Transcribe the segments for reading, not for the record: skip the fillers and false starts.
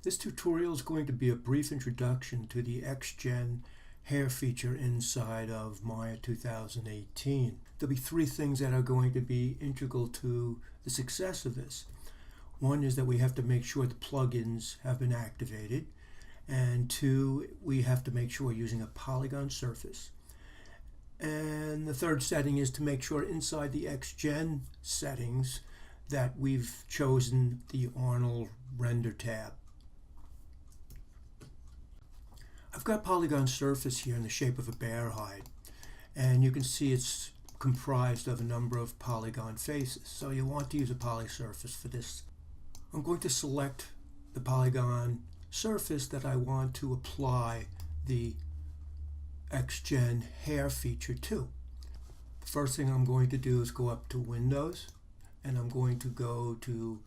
This tutorial is going to be a brief introduction to the Xgen hair feature inside of Maya 2018. There'll be three things that are going to be integral to the success of this. One is that we have to make sure the plugins have been activated, and two, we have to make sure we're using a polygon surface. And the third setting is to make sure inside the Xgen settings that we've chosen the Arnold Render tab. I've got polygon surface here in the shape of a bear hide, and you can see it's comprised of a number of polygon faces. So you want to use a poly surface for this. I'm going to select the polygon surface that I want to apply the Xgen hair feature to. The first thing I'm going to do is go up to Windows, and I'm going to go to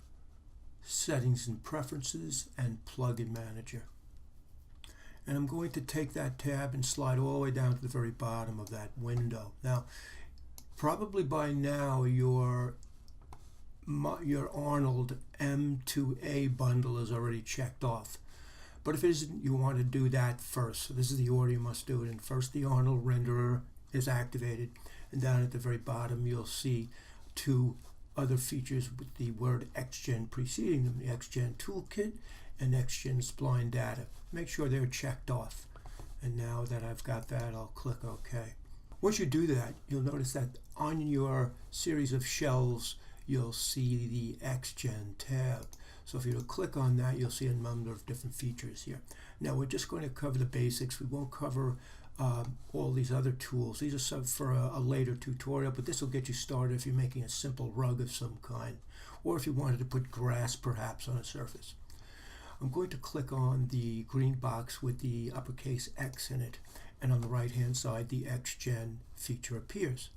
Settings and Preferences and Plugin Manager. And I'm going to take that tab and slide all the way down to the very bottom of that window. Now, probably by now your Arnold M2A bundle is already checked off. But if it isn't, you want to do that first. So this is the order you must do it in. First, the Arnold renderer is activated, and down at the very bottom you'll see two other features with the word Xgen preceding them, the Xgen Toolkit and Xgen Spline Data. Make sure they're checked off. And now that I've got that, I'll click OK. Once you do that, you'll notice that on your series of shelves, you'll see the Xgen tab. So if you click on that, you'll see a number of different features here. Now we're just going to cover the basics. We won't cover all these other tools. These are some for a later tutorial, but this will get you started if you're making a simple rug of some kind, or if you wanted to put grass perhaps on a surface. I'm going to click on the green box with the uppercase X in it, and on the right hand side the Xgen feature appears.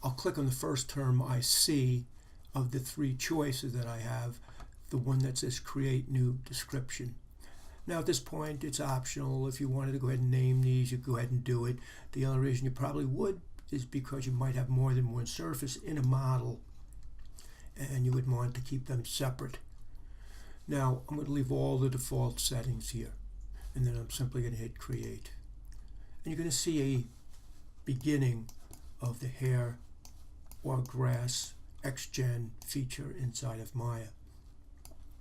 I'll click on the first term I see of the three choices that I have, the one that says Create New Description. Now at this point it's optional. If you wanted to go ahead and name these, you go ahead and do it. The only reason you probably would is because you might have more than one surface in a model, and you would want to keep them separate. Now I'm going to leave all the default settings here, and then I'm simply going to hit Create. And you're going to see a beginning of the hair or grass Xgen feature inside of Maya.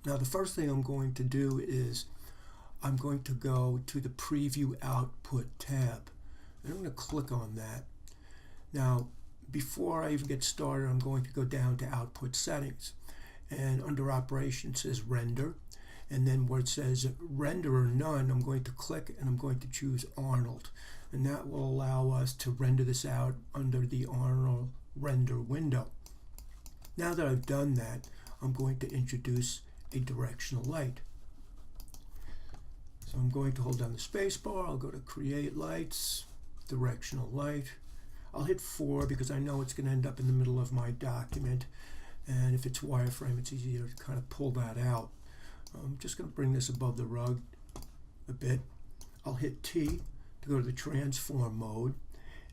Now the first thing I'm going to do is I'm going to go to the Preview Output tab, and I'm going to click on that. Now before I even get started, I'm going to go down to Output Settings, and under Operations it says Render, and then where it says Render or None, I'm going to click and I'm going to choose Arnold, and that will allow us to render this out under the Arnold Render window. Now that I've done that, I'm going to introduce a directional light. So I'm going to hold down the space bar, I'll go to Create Lights, Directional Light. I'll hit 4 because I know it's going to end up in the middle of my document, and if it's wireframe it's easier to kind of pull that out. I'm just going to bring this above the rug a bit. I'll hit T to go to the transform mode,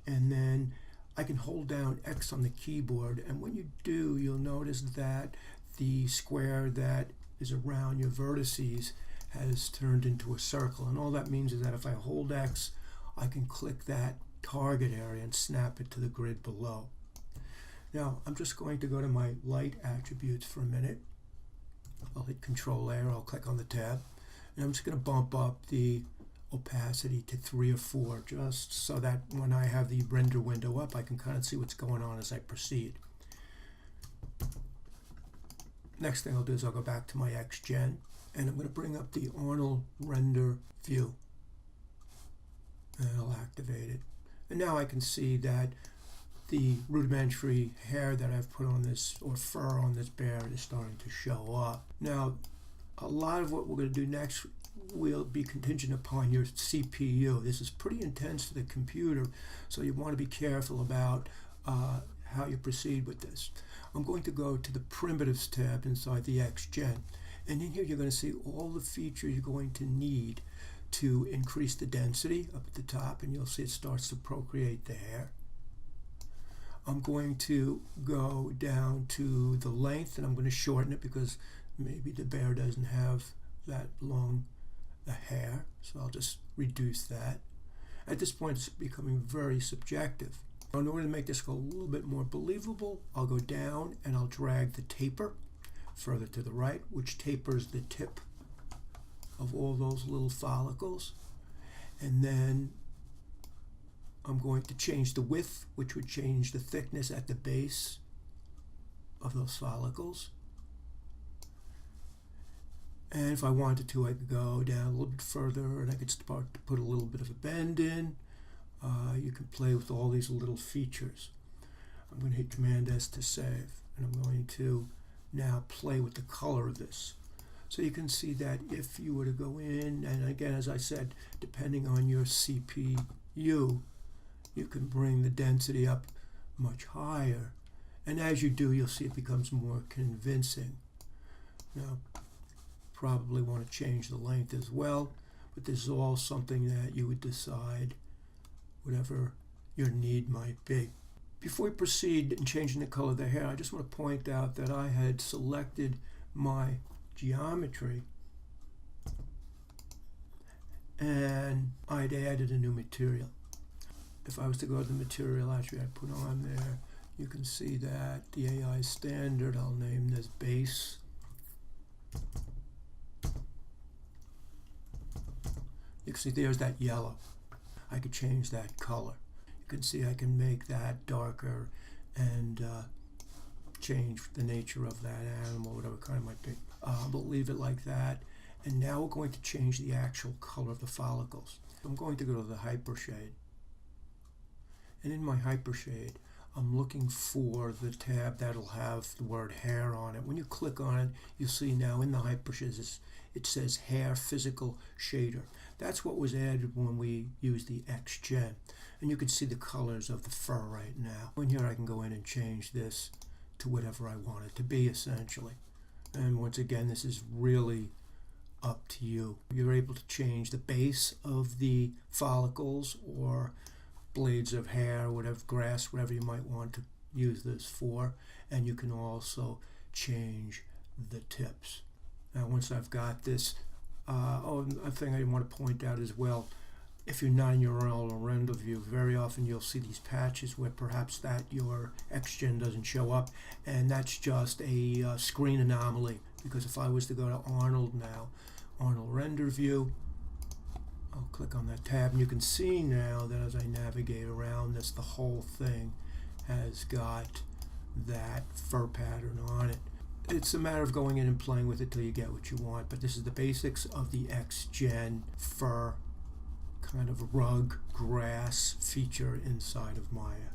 and then I can hold down X on the keyboard, and when you do, you'll notice that the square that is around your vertices has turned into a circle, and all that means is that if I hold X, I can click that target area and snap it to the grid below. Now I'm just going to go to my light attributes for a minute. I'll hit Control A, or I'll click on the tab, and I'm just going to bump up the opacity to 3 or 4, just so that when I have the render window up, I can kind of see what's going on as I proceed. Next thing I'll do is I'll go back to my Xgen, and I'm going to bring up the Arnold render view, and I'll activate it. And now I can see that the rudimentary hair that I've put on this, or fur on this bear, is starting to show up. Now a lot of what we're going to do next will be contingent upon your CPU. This is pretty intense for the computer, so you want to be careful about how you proceed with this. I'm going to go to the Primitives tab inside the Xgen, and in here you're going to see all the features you're going to need to increase the density up at the top, and you'll see it starts to procreate the hair. I'm going to go down to the length, and I'm going to shorten it because maybe the bear doesn't have that along the hair, so I'll just reduce that. At this point, it's becoming very subjective. In order to make this go a little bit more believable, I'll go down and I'll drag the taper further to the right, which tapers the tip of all those little follicles. And then I'm going to change the width, which would change the thickness at the base of those follicles. And if I wanted to, I could go down a little bit further and I could start to put a little bit of a bend in. You can play with all these little features. I'm going to hit Command S to save, and I'm going to now play with the color of this. So you can see that if you were to go in, and again, as I said, depending on your CPU, you can bring the density up much higher. And as you do, you'll see it becomes more convincing. Now, probably want to change the length as well, but this is all something that you would decide whatever your need might be. Before we proceed in changing the color of the hair, I just want to point out that I had selected my geometry and I'd added a new material. If I was to go to the material attribute I put on there, you can see that the AI standard, I'll name this base. You can see there's that yellow. I could change that color. You can see I can make that darker and change the nature of that animal, whatever kind it might be. But leave it like that. And now we're going to change the actual color of the follicles. I'm going to go to the hypershade. And in my hypershade, I'm looking for the tab that'll have the word hair on it. When you click on it, you'll see now in the hypershade it says Hair Physical Shader. That's what was added when we used the Xgen. And you can see the colors of the fur right now. In here I can go in and change this to whatever I want it to be, essentially. And once again, this is really up to you. You're able to change the base of the follicles or blades of hair, whatever, grass, whatever you might want to use this for. And you can also change the tips. Now, once I've got this, a thing I want to point out as well, if you're not in your own render view, very often you'll see these patches where perhaps that your Xgen doesn't show up, and that's just a screen anomaly, because if I was to go to Arnold now, Arnold render view, I'll click on that tab, and you can see now that as I navigate around this, the whole thing has got that fur pattern on it. It's a matter of going in and playing with it till you get what you want, but this is the basics of the Xgen fur kind of rug grass feature inside of Maya.